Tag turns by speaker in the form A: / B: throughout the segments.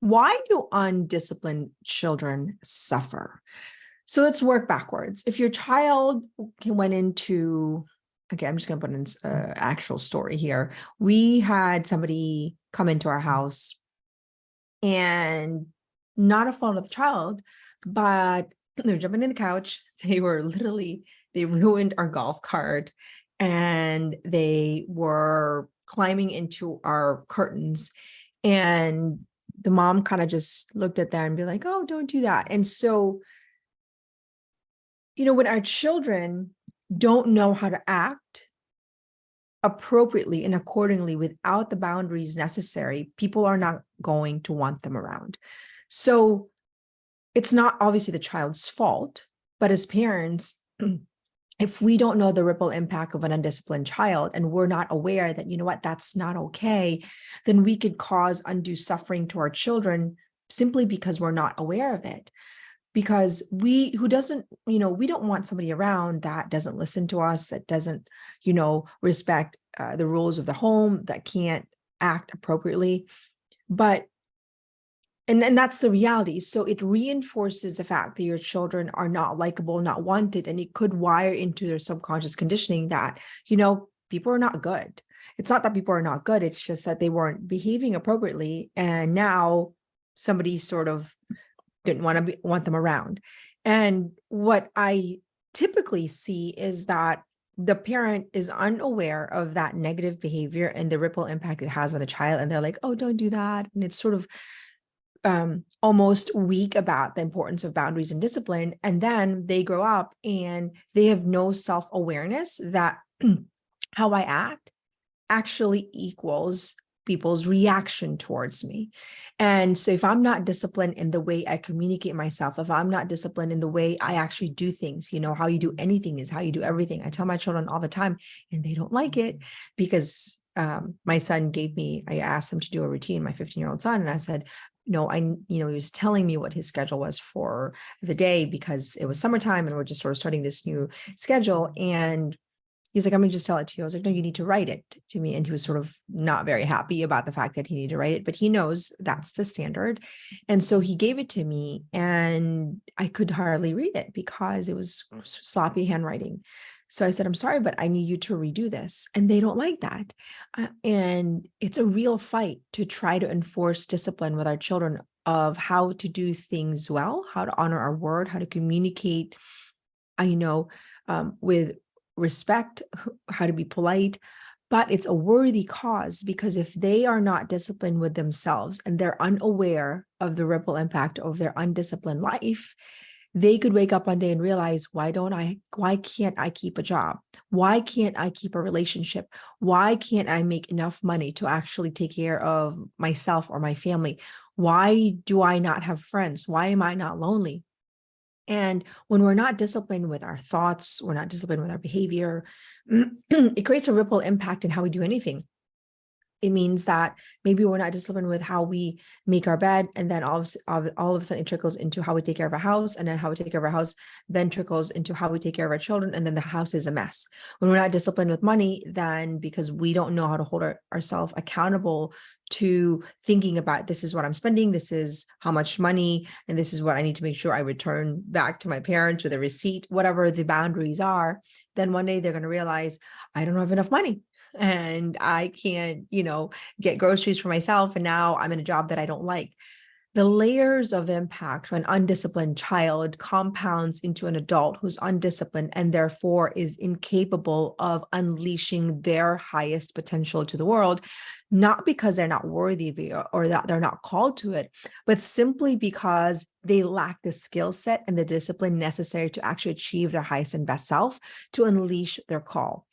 A: Why do undisciplined children suffer? So let's work backwards. If your child went into, okay, I'm just going to put in an actual story here. We had somebody come into our house and not a fault of the child, but they were jumping in the couch. They ruined our golf cart and they were climbing into our curtains. And the mom kind of just looked at that and be like, oh, don't do that. And so, when our children don't know how to act appropriately and accordingly without the boundaries necessary, people are not going to want them around. So it's not obviously the child's fault, but as parents, if we don't know the ripple impact of an undisciplined child and we're not aware that, that's not okay, then we could cause undue suffering to our children simply because we're not aware of it. Because we don't want somebody around that doesn't listen to us, that doesn't, respect the rules of the home, that can't act appropriately. And that's the reality. So it reinforces the fact that your children are not likable, not wanted, and it could wire into their subconscious conditioning that, people are not good. It's not that people are not good. It's just that they weren't behaving appropriately. And now somebody sort of didn't want them around. And what I typically see is that the parent is unaware of that negative behavior and the ripple impact it has on the child. And they're like, oh, don't do that. And it's sort of almost weak about the importance of boundaries and discipline. And then they grow up and they have no self-awareness that how I act actually equals people's reaction towards me. And so if I'm not disciplined in the way I communicate myself, if I'm not disciplined in the way I actually do things, how you do anything is how you do everything. I tell my children all the time, and they don't like it because my son I asked him to do a routine, my 15-year-old son, and I said, he was telling me what his schedule was for the day because it was summertime and we're just sort of starting this new schedule. And he's like, I'm going to just tell it to you. I was like, no, you need to write it to me. And he was sort of not very happy about the fact that he needed to write it, but he knows that's the standard. And so he gave it to me and I could hardly read it because it was sloppy handwriting. So I said, I'm sorry, but I need you to redo this. And they don't like that. And it's a real fight to try to enforce discipline with our children of how to do things well, how to honor our word, how to communicate, with respect, how to be polite. But it's a worthy cause because if they are not disciplined with themselves and they're unaware of the ripple impact of their undisciplined life, they could wake up one day and realize, why can't I keep a job? Why can't I keep a relationship? Why can't I make enough money to actually take care of myself or my family? Why do I not have friends? Why am I not lonely? And when we're not disciplined with our thoughts, we're not disciplined with our behavior, it creates a ripple impact in how we do anything. It means that maybe we're not disciplined with how we make our bed. And then all of a sudden it trickles into how we take care of our house. And then how we take care of our house then trickles into how we take care of our children. And then the house is a mess. When we're not disciplined with money, then because we don't know how to hold ourselves accountable to thinking about, this is what I'm spending, this is how much money, and this is what I need to make sure I return back to my parents with a receipt, whatever the boundaries are, then one day they're going to realize, I don't have enough money. And I can't, get groceries for myself. And now I'm in a job that I don't like. The layers of impact when an undisciplined child compounds into an adult who's undisciplined and therefore is incapable of unleashing their highest potential to the world, not because they're not worthy of it or that they're not called to it, but simply because they lack the skill set and the discipline necessary to actually achieve their highest and best self, to unleash their call.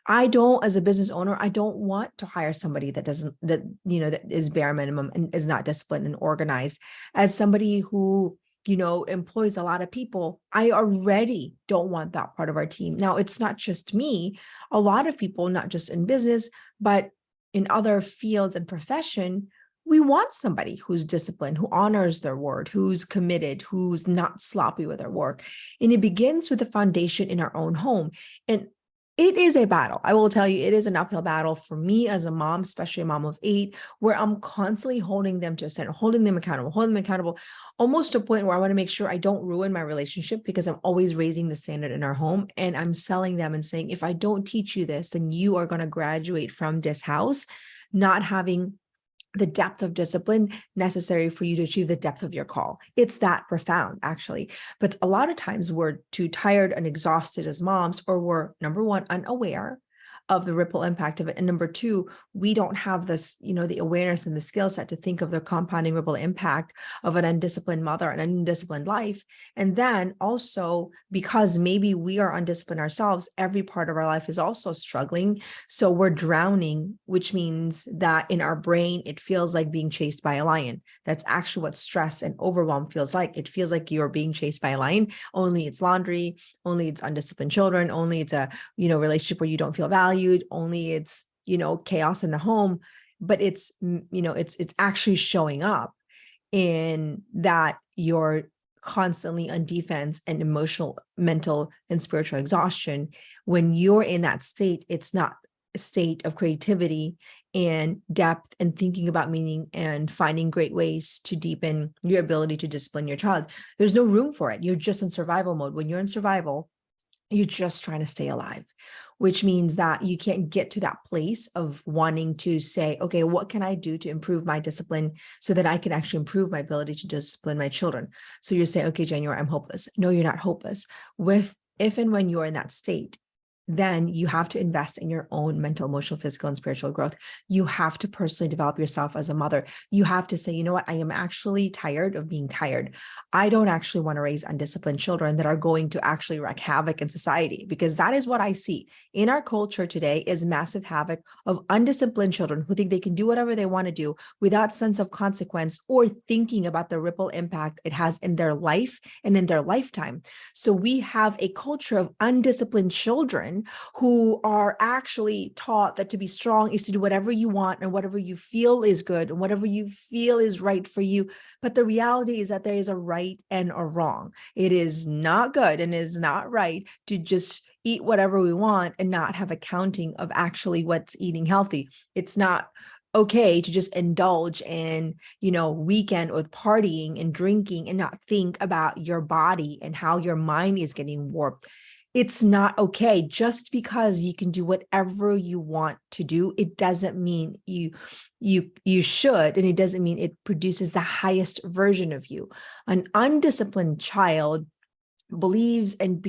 A: As a business owner, I don't want to hire somebody that is bare minimum and is not disciplined and organized. As somebody who, employs a lot of people, I already don't want that part of our team. Now, it's not just me. A lot of people, not just in business, but in other fields and profession, we want somebody who's disciplined, who honors their word, who's committed, who's not sloppy with their work. And it begins with the foundation in our own home. And It is a battle. I will tell you, it is an uphill battle for me as a mom, especially a mom of 8, where I'm constantly holding them to a standard, holding them accountable, almost to a point where I want to make sure I don't ruin my relationship because I'm always raising the standard in our home. And I'm selling them and saying, if I don't teach you this, then you are going to graduate from this house not having the depth of discipline necessary for you to achieve the depth of your call. It's that profound, actually. But a lot of times we're too tired and exhausted as moms, or we're, number one, unaware of the ripple impact of it. And number two, we don't have this, the awareness and the skill set to think of the compounding ripple impact of an undisciplined mother and an undisciplined life. And then also, because maybe we are undisciplined ourselves, every part of our life is also struggling. So we're drowning, which means that in our brain, it feels like being chased by a lion. That's actually what stress and overwhelm feels like. It feels like you're being chased by a lion, only it's laundry, only it's undisciplined children, only it's a, relationship where you don't feel valued, only it's, chaos in the home. But it's, it's actually showing up in that you're constantly on defense and emotional, mental, and spiritual exhaustion. When you're in that state, it's not a state of creativity and depth and thinking about meaning and finding great ways to deepen your ability to discipline your child. There's no room for it. You're just in survival mode. When you're in survival, you're just trying to stay alive, which means that you can't get to that place of wanting to say, okay, what can I do to improve my discipline so that I can actually improve my ability to discipline my children? So you're saying, okay, January, I'm hopeless. No, you're not hopeless. If and when you're in that state, then you have to invest in your own mental, emotional, physical, and spiritual growth. You have to personally develop yourself as a mother. You have to say, you know what, I am actually tired of being tired. I don't actually want to raise undisciplined children that are going to actually wreak havoc in society, because that is what I see in our culture today, is massive havoc of undisciplined children who think they can do whatever they want to do without sense of consequence or thinking about the ripple impact it has in their life and in their lifetime. So we have a culture of undisciplined children who are actually taught that to be strong is to do whatever you want and whatever you feel is good and whatever you feel is right for you. But the reality is that there is a right and a wrong. It is not good and is not right to just eat whatever we want and not have accounting of actually what's eating healthy. It's not okay to just indulge in, weekend with partying and drinking and not think about your body and how your mind is getting warped. It's not okay. Just because you can do whatever you want to do, it doesn't mean you should, and it doesn't mean it produces the highest version of you. An undisciplined child believes and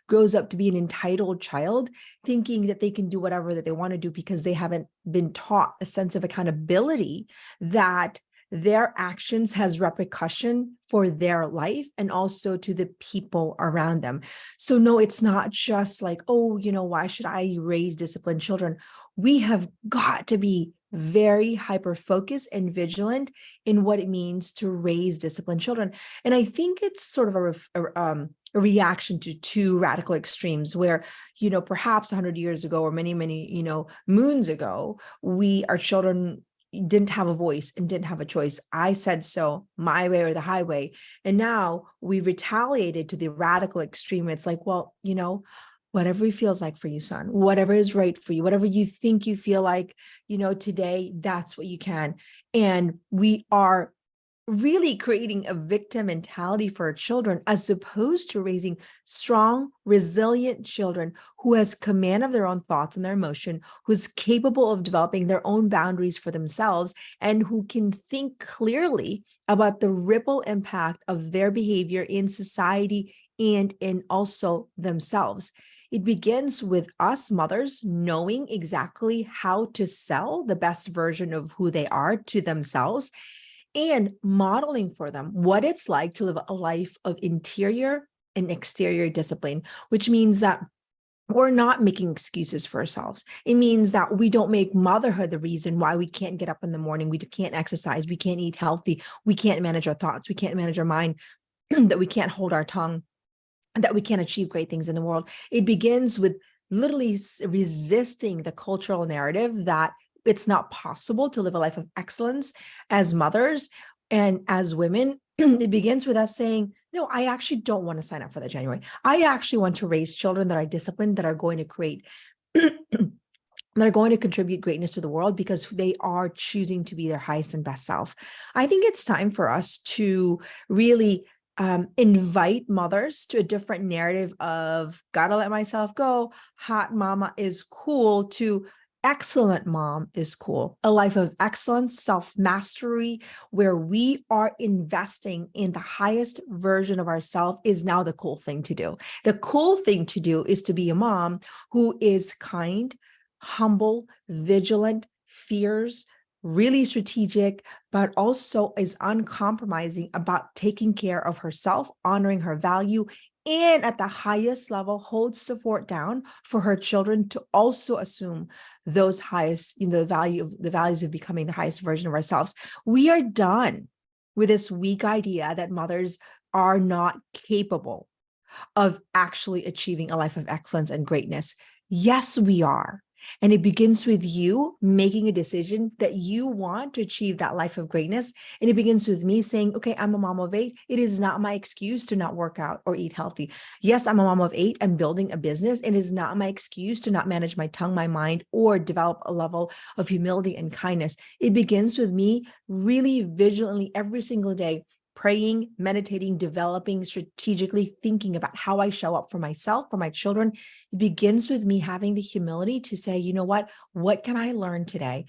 A: grows up to be an entitled child, thinking that they can do whatever that they want to do because they haven't been taught a sense of accountability, that their actions has repercussion for their life and also to the people around them. So no, it's not just like, oh, why should I raise disciplined children? We have got to be very hyper-focused and vigilant in what it means to raise disciplined children. And I think it's sort of a reaction to two radical extremes where, perhaps 100 years ago or many, many, moons ago, our children didn't have a voice and didn't have a choice. I said so, my way or the highway. And now we retaliated to the radical extreme. It's like, well, whatever it feels like for you, son, whatever is right for you, whatever you think you feel like, today, that's what you can. And we are really creating a victim mentality for our children, as opposed to raising strong, resilient children who has command of their own thoughts and their emotion, who's capable of developing their own boundaries for themselves, and who can think clearly about the ripple impact of their behavior in society and in also themselves. It begins with us mothers knowing exactly how to sell the best version of who they are to themselves, and modeling for them what it's like to live a life of interior and exterior discipline, which means that we're not making excuses for ourselves. It means that we don't make motherhood the reason why we can't get up in the morning, we can't exercise, we can't eat healthy, we can't manage our thoughts, we can't manage our mind, that we can't hold our tongue, that we can't achieve great things in the world. It begins with literally resisting the cultural narrative that it's not possible to live a life of excellence as mothers and as women it begins with us saying, no, I actually don't want to sign up for that January. I actually want to raise children that are disciplined, that are going to create that are going to contribute greatness to the world because they are choosing to be their highest and best self. I think it's time for us to really invite mothers to a different narrative of gotta let myself go, hot mama is cool, to excellent mom is cool, a life of excellence, self-mastery, where we are investing in the highest version of ourselves is now the cool thing to do. The cool thing to do is to be a mom who is kind, humble, vigilant, fierce, really strategic, but also is uncompromising about taking care of herself, honoring her value, and at the highest level holds the fort down for her children to also assume those highest, the values of becoming the highest version of ourselves. We are done with this weak idea that mothers are not capable of actually achieving a life of excellence and greatness. Yes, we are. And it begins with you making a decision that you want to achieve that life of greatness. And it begins with me saying, okay, I'm a mom of 8. It is not my excuse to not work out or eat healthy. Yes, I'm a mom of 8. I'm building a business. It is not my excuse to not manage my tongue, my mind, or develop a level of humility and kindness. It begins with me really vigilantly every single day praying, meditating, developing, strategically thinking about how I show up for myself, for my children. It begins with me having the humility to say, you know what can I learn today?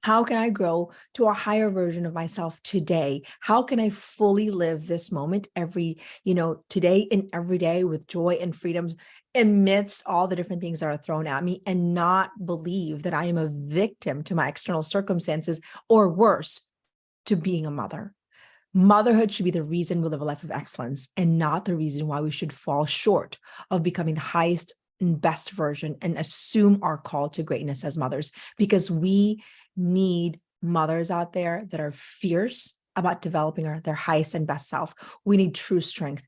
A: How can I grow to a higher version of myself today? How can I fully live this moment today and every day with joy and freedom amidst all the different things that are thrown at me, and not believe that I am a victim to my external circumstances, or worse, to being a mother. Motherhood should be the reason we live a life of excellence, and not the reason why we should fall short of becoming the highest and best version and assume our call to greatness as mothers, because we need mothers out there that are fierce about developing their highest and best self. We need true strength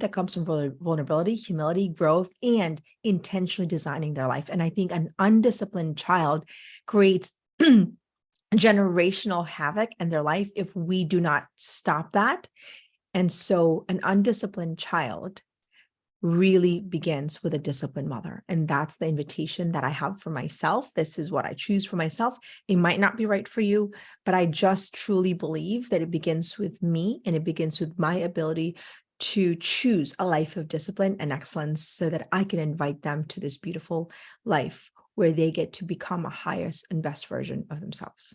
A: that comes from vulnerability, humility, growth, and intentionally designing their life. And I think an undisciplined child creates generational havoc in their life if we do not stop that. And so an undisciplined child really begins with a disciplined mother. And that's the invitation that I have for myself. This is what I choose for myself. It might not be right for you, but I just truly believe that it begins with me, and it begins with my ability to choose a life of discipline and excellence so that I can invite them to this beautiful life where they get to become a highest and best version of themselves.